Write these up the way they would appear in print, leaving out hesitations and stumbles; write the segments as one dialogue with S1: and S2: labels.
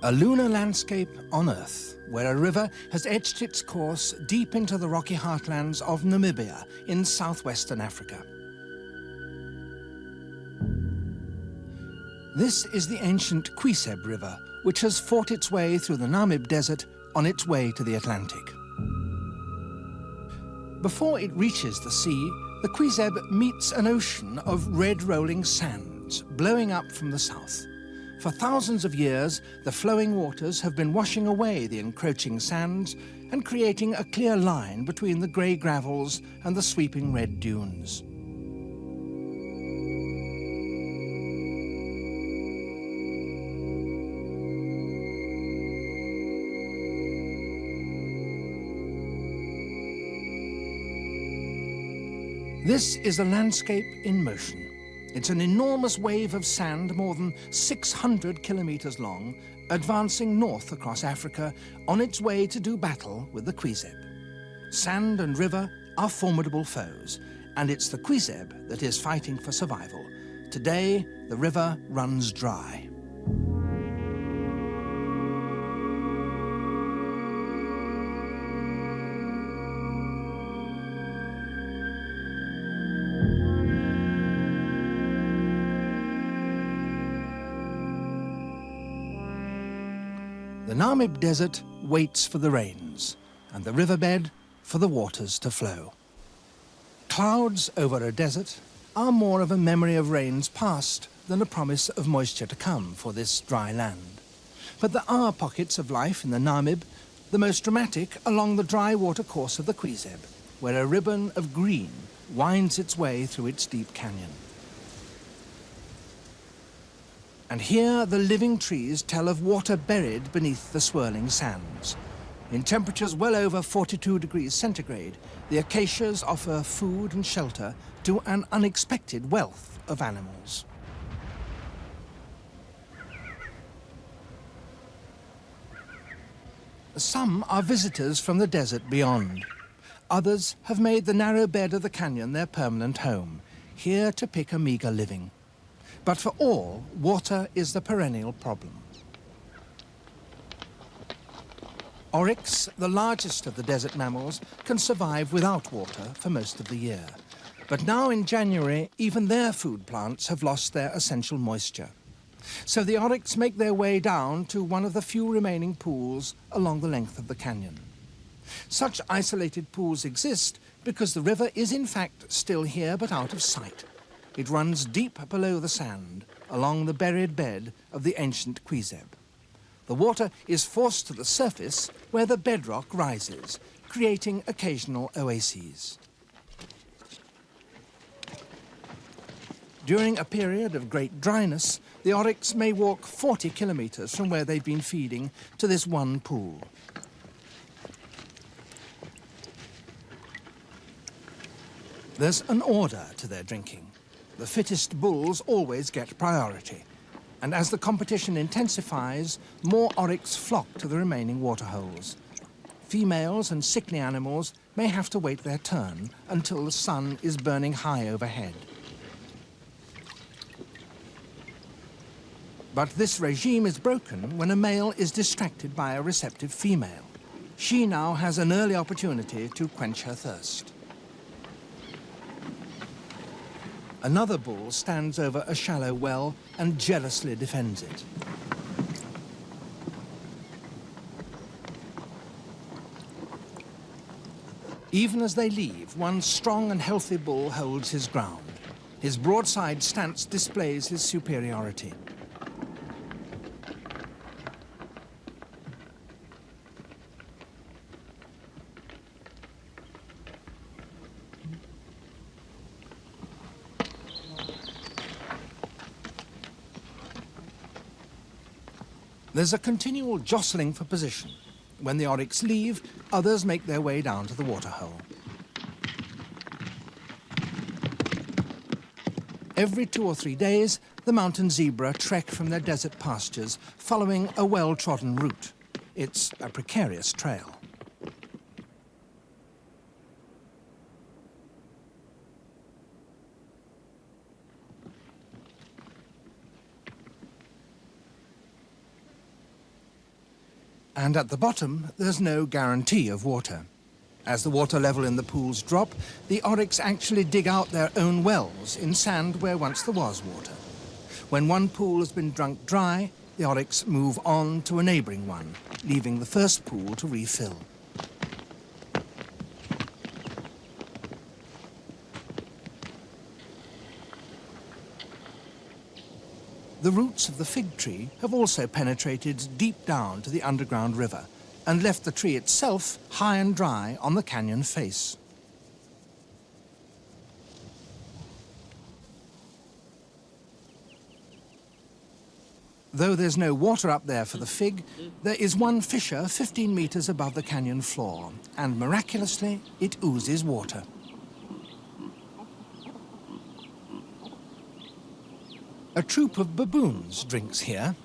S1: A lunar landscape on Earth, where a river has etched its course deep into the rocky heartlands of Namibia in southwestern Africa. This is the ancient Kuiseb River, which has fought its way through the Namib Desert on its way to the Atlantic. Before it reaches the sea, the Kuiseb meets an ocean of red rolling sands blowing up from the south. For thousands of years, the flowing waters have been washing away the encroaching sands and creating a clear line between the grey gravels and the sweeping red dunes. This is a landscape in motion. It's an enormous wave of sand more than 600 kilometers long, advancing north across Africa on its way to do battle with the Kuiseb. Sand and river are formidable foes, and it's the Kuiseb that is fighting for survival. Today, the river runs dry. The Namib Desert waits for the rains, and the riverbed for the waters to flow. Clouds over a desert are more of a memory of rains past than a promise of moisture to come for this dry land. But there are pockets of life in the Namib, the most dramatic along the dry water course of the Kuiseb, where a ribbon of green winds its way through its deep canyon. And here the living trees tell of water buried beneath the swirling sands. In temperatures well over 42 degrees centigrade, the acacias offer food and shelter to an unexpected wealth of animals. Some are visitors from the desert beyond. Others have made the narrow bed of the canyon their permanent home, here to pick a meager living. But for all, water is the perennial problem. Oryx, the largest of the desert mammals, can survive without water for most of the year. But now in January, even their food plants have lost their essential moisture. So the oryx make their way down to one of the few remaining pools along the length of the canyon. Such isolated pools exist because the river is in fact still here but out of sight. It runs deep below the sand, along the buried bed of the ancient Kuiseb. The water is forced to the surface where the bedrock rises, creating occasional oases. During a period of great dryness, the oryx may walk 40 kilometers from where they've been feeding to this one pool. There's an order to their drinking. The fittest bulls always get priority, and as the competition intensifies, more oryx flock to the remaining waterholes. Females and sickly animals may have to wait their turn until the sun is burning high overhead. But this regime is broken when a male is distracted by a receptive female. She now has an early opportunity to quench her thirst. Another bull stands over a shallow well and jealously defends it. Even as they leave, one strong and healthy bull holds his ground. His broadside stance displays his superiority. There's a continual jostling for position. When the oryx leave, others make their way down to the waterhole. Every 2 or 3 days, the mountain zebra trek from their desert pastures, following a well-trodden route. It's a precarious trail. And at the bottom, there's no guarantee of water. As the water level in the pools drop, the oryx actually dig out their own wells in sand where once there was water. When one pool has been drunk dry, the oryx move on to a neighbouring one, leaving the first pool to refill. The roots of the fig tree have also penetrated deep down to the underground river and left the tree itself high and dry on the canyon face. Though there's no water up there for the fig, there is one fissure 15 meters above the canyon floor, and miraculously, it oozes water. A troop of baboons drinks here.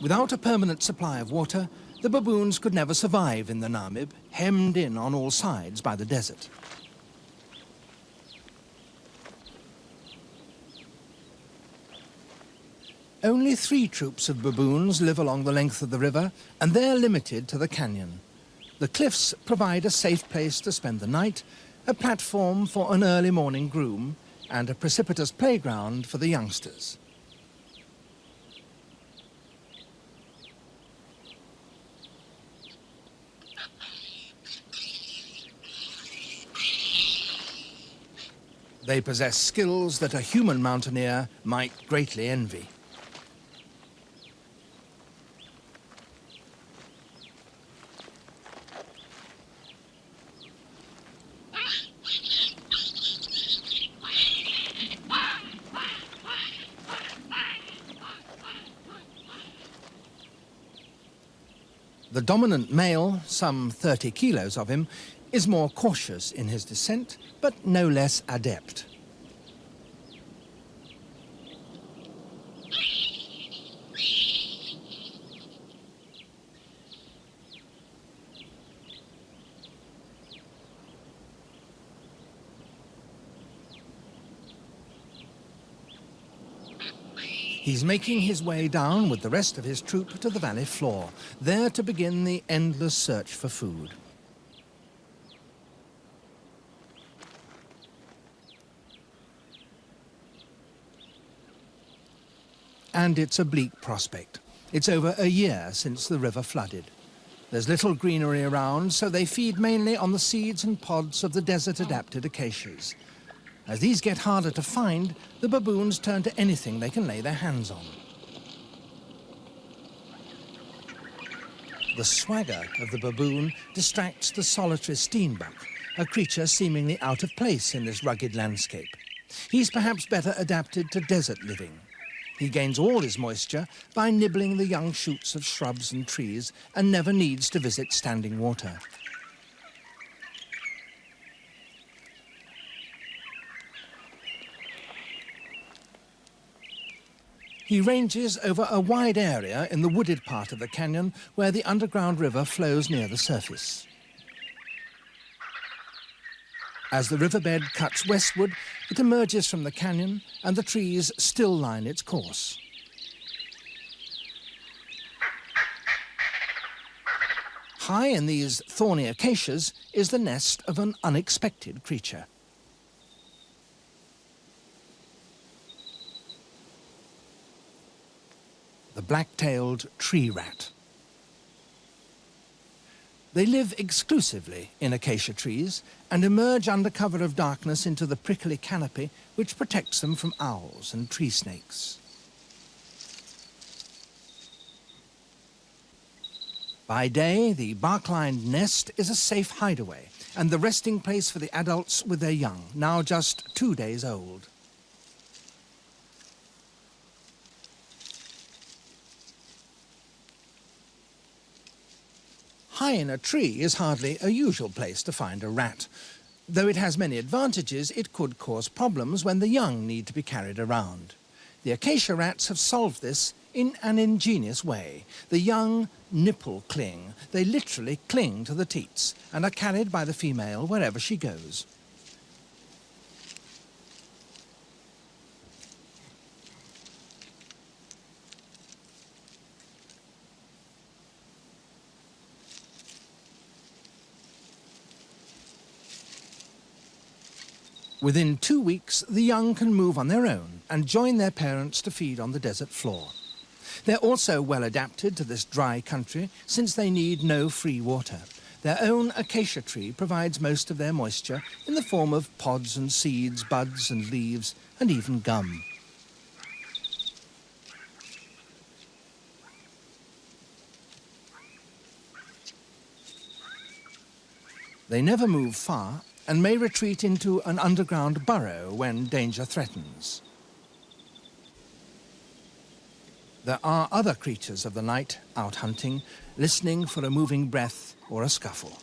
S1: Without a permanent supply of water, the baboons could never survive in the Namib, hemmed in on all sides by the desert. Only 3 troops of baboons live along the length of the river, and they're limited to the canyon. The cliffs provide a safe place to spend the night, a platform for an early morning groom, and a precipitous playground for the youngsters. They possess skills that a human mountaineer might greatly envy. The dominant male, some 30 kilos of him, is more cautious in his descent, but no less adept. He's making his way down with the rest of his troop to the valley floor, there to begin the endless search for food. And it's a bleak prospect. It's over a year since the river flooded. There's little greenery around, so they feed mainly on the seeds and pods of the desert-adapted acacias. As these get harder to find, the baboons turn to anything they can lay their hands on. The swagger of the baboon distracts the solitary steenbok, a creature seemingly out of place in this rugged landscape. He's perhaps better adapted to desert living. He gains all his moisture by nibbling the young shoots of shrubs and trees and never needs to visit standing water. He ranges over a wide area in the wooded part of the canyon where the underground river flows near the surface. As the riverbed cuts westward, it emerges from the canyon and the trees still line its course. High in these thorny acacias is the nest of an unexpected creature. The black-tailed tree rat. They live exclusively in acacia trees and emerge under cover of darkness into the prickly canopy which protects them from owls and tree snakes. By day, the bark-lined nest is a safe hideaway and the resting place for the adults with their young, now just 2 days old. High in a tree is hardly a usual place to find a rat. Though it has many advantages, it could cause problems when the young need to be carried around. The acacia rats have solved this in an ingenious way. The young nipple cling. They literally cling to the teats and are carried by the female wherever she goes. Within 2 weeks, the young can move on their own and join their parents to feed on the desert floor. They're also well adapted to this dry country since they need no free water. Their own acacia tree provides most of their moisture in the form of pods and seeds, buds and leaves, and even gum. They never move far and may retreat into an underground burrow when danger threatens. There are other creatures of the night out hunting, listening for a moving breath or a scuffle.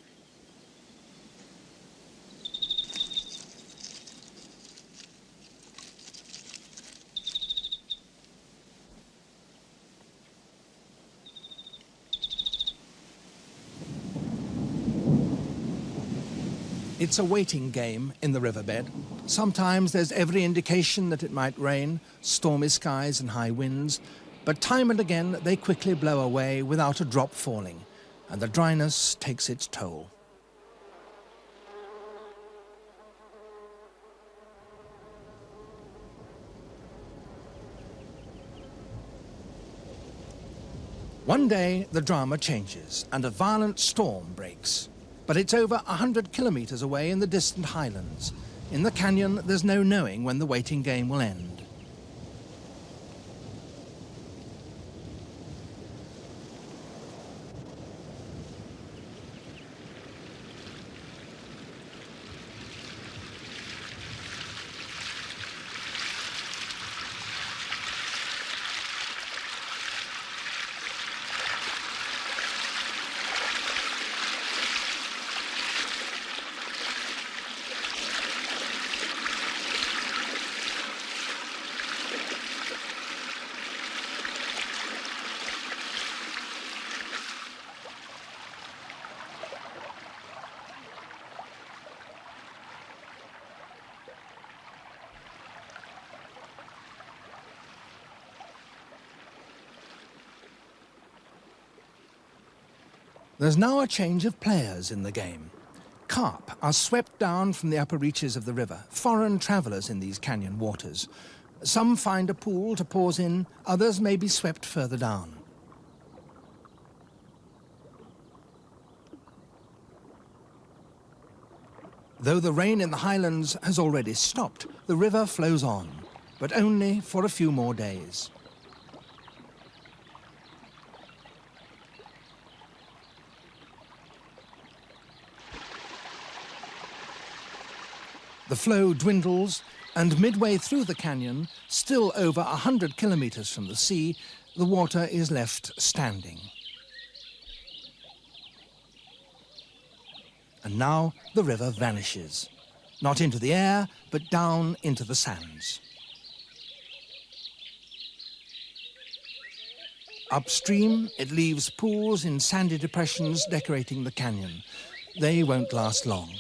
S1: It's a waiting game in the riverbed. Sometimes there's every indication that it might rain, stormy skies and high winds, but time and again they quickly blow away without a drop falling, and the dryness takes its toll. One day the drama changes and a violent storm breaks. But it's over 100 kilometers away in the distant highlands. In the canyon, there's no knowing when the waiting game will end. There's now a change of players in the game. Carp are swept down from the upper reaches of the river, foreign travellers in these canyon waters. Some find a pool to pause in, others may be swept further down. Though the rain in the highlands has already stopped, the river flows on, but only for a few more days. The flow dwindles, and midway through the canyon, still over 100 kilometers from the sea, the water is left standing. And now the river vanishes, not into the air, but down into the sands. Upstream, it leaves pools in sandy depressions decorating the canyon. They won't last long.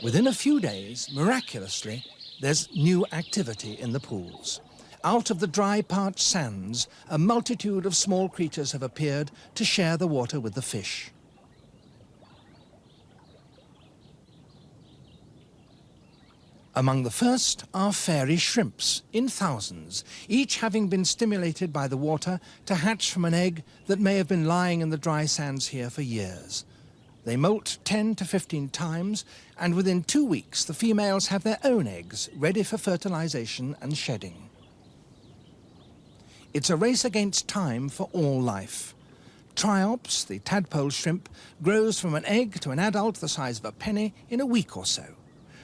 S1: Within a few days, miraculously, there's new activity in the pools. Out of the dry, parched sands, a multitude of small creatures have appeared to share the water with the fish. Among the first are fairy shrimps, in thousands, each having been stimulated by the water to hatch from an egg that may have been lying in the dry sands here for years. They molt 10 to 15 times, and within 2 weeks the females have their own eggs ready for fertilization and shedding. It's a race against time for all life. Triops, the tadpole shrimp, grows from an egg to an adult the size of a penny in a week or so.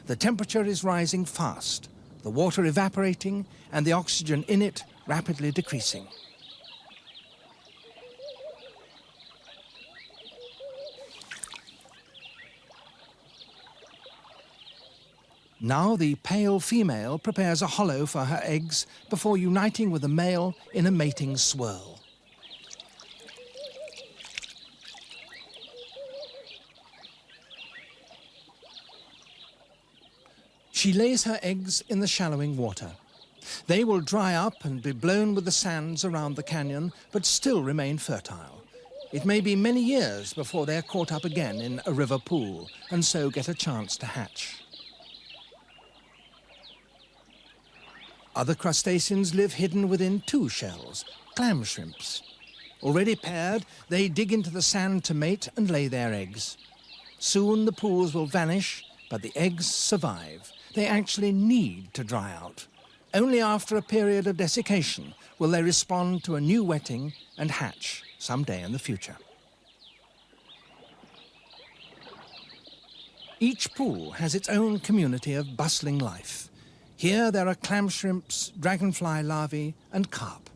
S1: The temperature is rising fast, the water evaporating, and the oxygen in it rapidly decreasing. Now the pale female prepares a hollow for her eggs before uniting with the male in a mating swirl. She lays her eggs in the shallowing water. They will dry up and be blown with the sands around the canyon, but still remain fertile. It may be many years before they're caught up again in a river pool and so get a chance to hatch. Other crustaceans live hidden within two shells, clam shrimps. Already paired, they dig into the sand to mate and lay their eggs. Soon the pools will vanish, but the eggs survive. They actually need to dry out. Only after a period of desiccation will they respond to a new wetting and hatch someday in the future. Each pool has its own community of bustling life. Here there are clam shrimps, dragonfly larvae and carp.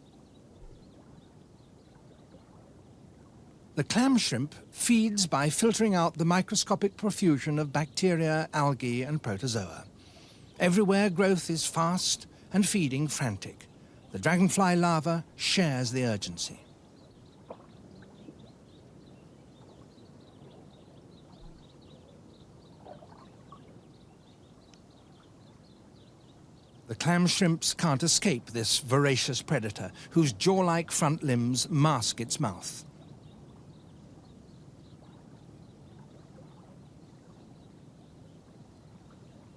S1: The clam shrimp feeds by filtering out the microscopic profusion of bacteria, algae and protozoa. Everywhere growth is fast and feeding frantic. The dragonfly larva shares the urgency. The clam shrimps can't escape this voracious predator, whose jaw-like front limbs mask its mouth.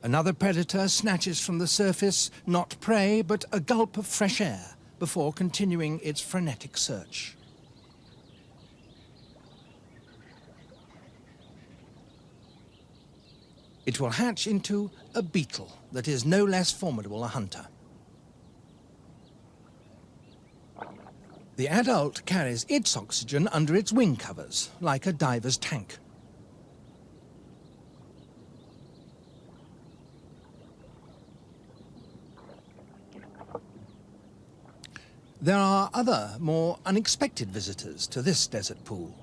S1: Another predator snatches from the surface not prey, but a gulp of fresh air before continuing its frenetic search. It will hatch into a beetle that is no less formidable a hunter. The adult carries its oxygen under its wing covers, like a diver's tank. There are other, more unexpected visitors to this desert pool.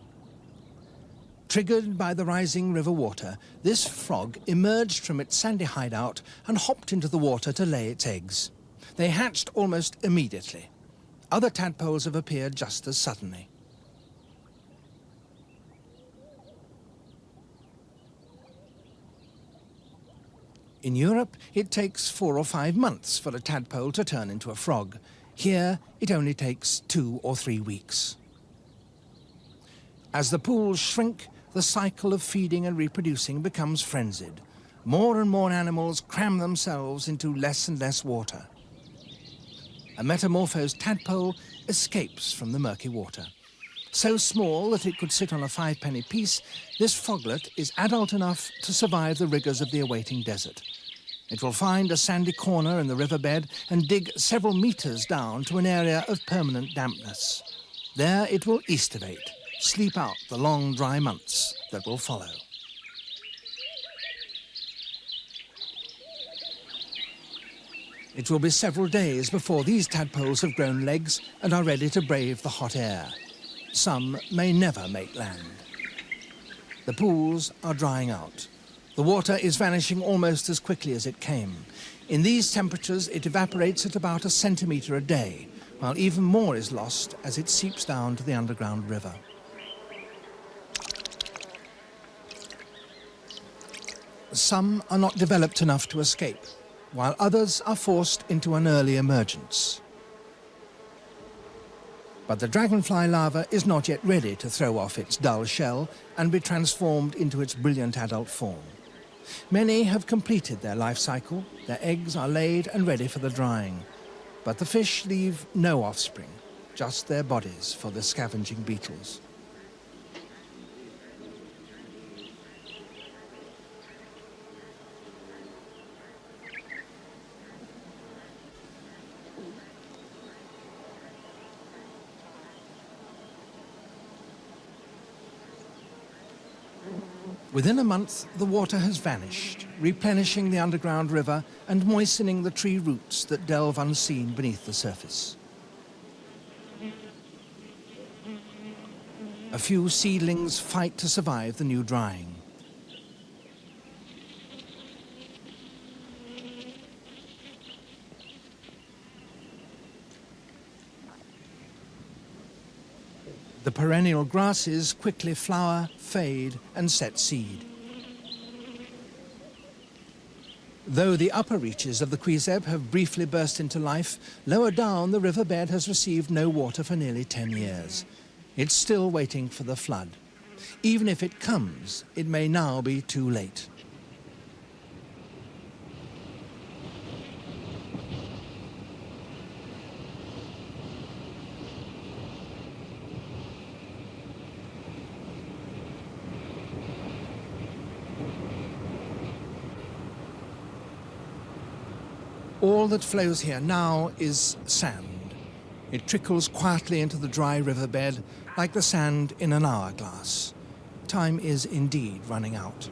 S1: Triggered by the rising river water, this frog emerged from its sandy hideout and hopped into the water to lay its eggs. They hatched almost immediately. Other tadpoles have appeared just as suddenly. In Europe, it takes 4 or 5 months for a tadpole to turn into a frog. Here, it only takes 2 or 3 weeks. As the pools shrink, the cycle of feeding and reproducing becomes frenzied. More and more animals cram themselves into less and less water. A metamorphosed tadpole escapes from the murky water. So small that it could sit on a 5-penny piece, this froglet is adult enough to survive the rigors of the awaiting desert. It will find a sandy corner in the riverbed and dig several meters down to an area of permanent dampness. There it will estivate, sleep out the long, dry months that will follow. It will be several days before these tadpoles have grown legs and are ready to brave the hot air. Some may never make land. The pools are drying out. The water is vanishing almost as quickly as it came. In these temperatures, it evaporates at about 1 centimetre a day, while even more is lost as it seeps down to the underground river. Some are not developed enough to escape, while others are forced into an early emergence. But the dragonfly larva is not yet ready to throw off its dull shell and be transformed into its brilliant adult form. Many have completed their life cycle, their eggs are laid and ready for the drying. But the fish leave no offspring, just their bodies for the scavenging beetles. Within a month, the water has vanished, replenishing the underground river and moistening the tree roots that delve unseen beneath the surface. A few seedlings fight to survive the new drying. The perennial grasses quickly flower, fade, and set seed. Though the upper reaches of the Kuiseb have briefly burst into life, lower down the riverbed has received no water for nearly 10 years. It's still waiting for the flood. Even if it comes, it may now be too late. All that flows here now is sand. It trickles quietly into the dry riverbed like the sand in an hourglass. Time is indeed running out.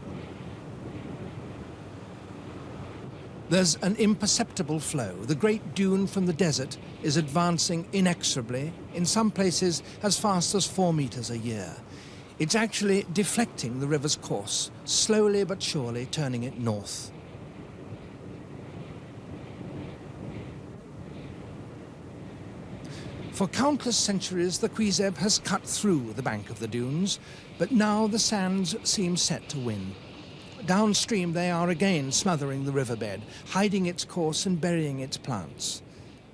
S1: There's an imperceptible flow. The great dune from the desert is advancing inexorably, in some places as fast as 4 meters a year. It's actually deflecting the river's course, slowly but surely turning it north. For countless centuries, the Kuiseb has cut through the bank of the dunes, but now the sands seem set to win. Downstream, they are again smothering the riverbed, hiding its course and burying its plants.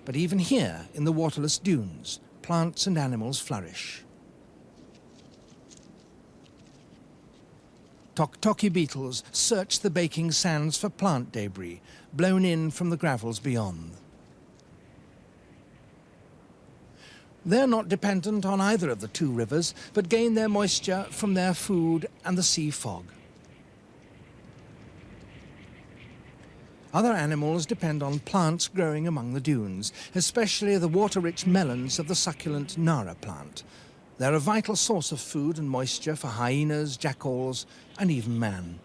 S1: But even here, in the waterless dunes, plants and animals flourish. Tok-toki beetles search the baking sands for plant debris, blown in from the gravels beyond. They're not dependent on either of the two rivers, but gain their moisture from their food and the sea fog. Other animals depend on plants growing among the dunes, especially the water-rich melons of the succulent Nara plant. They're a vital source of food and moisture for hyenas, jackals, and even man.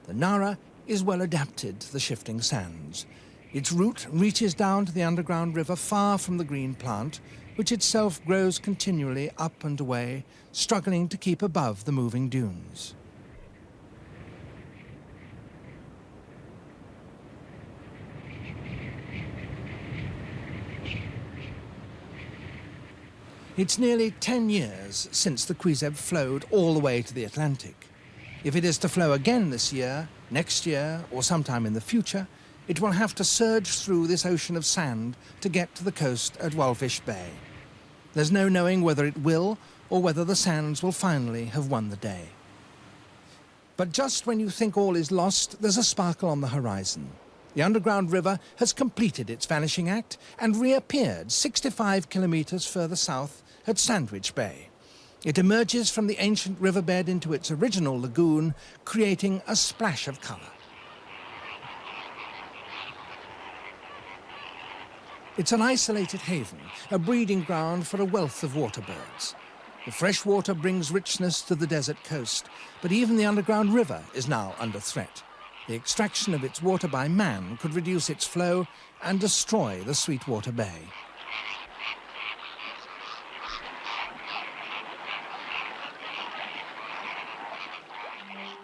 S1: The Nara is well adapted to the shifting sands. Its root reaches down to the underground river far from the green plant, which itself grows continually up and away, struggling to keep above the moving dunes. It's nearly 10 years since the Kuiseb flowed all the way to the Atlantic. If it is to flow again this year, next year, or sometime in the future, it will have to surge through this ocean of sand to get to the coast at Walvis Bay. There's no knowing whether it will, or whether the sands will finally have won the day. But just when you think all is lost, there's a sparkle on the horizon. The underground river has completed its vanishing act and reappeared 65 kilometers further south at Sandwich Bay. It emerges from the ancient riverbed into its original lagoon, creating a splash of colour. It's an isolated haven, a breeding ground for a wealth of water birds. The fresh water brings richness to the desert coast, but even the underground river is now under threat. The extraction of its water by man could reduce its flow and destroy the Sweetwater Bay.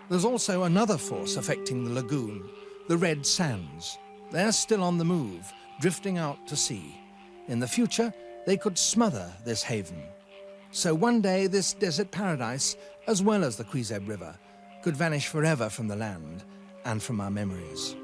S1: There's also another force affecting the lagoon, the red sands. They're still on the move, drifting out to sea. In the future, they could smother this haven. So one day, this desert paradise, as well as the Kuiseb River, could vanish forever from the land and from our memories.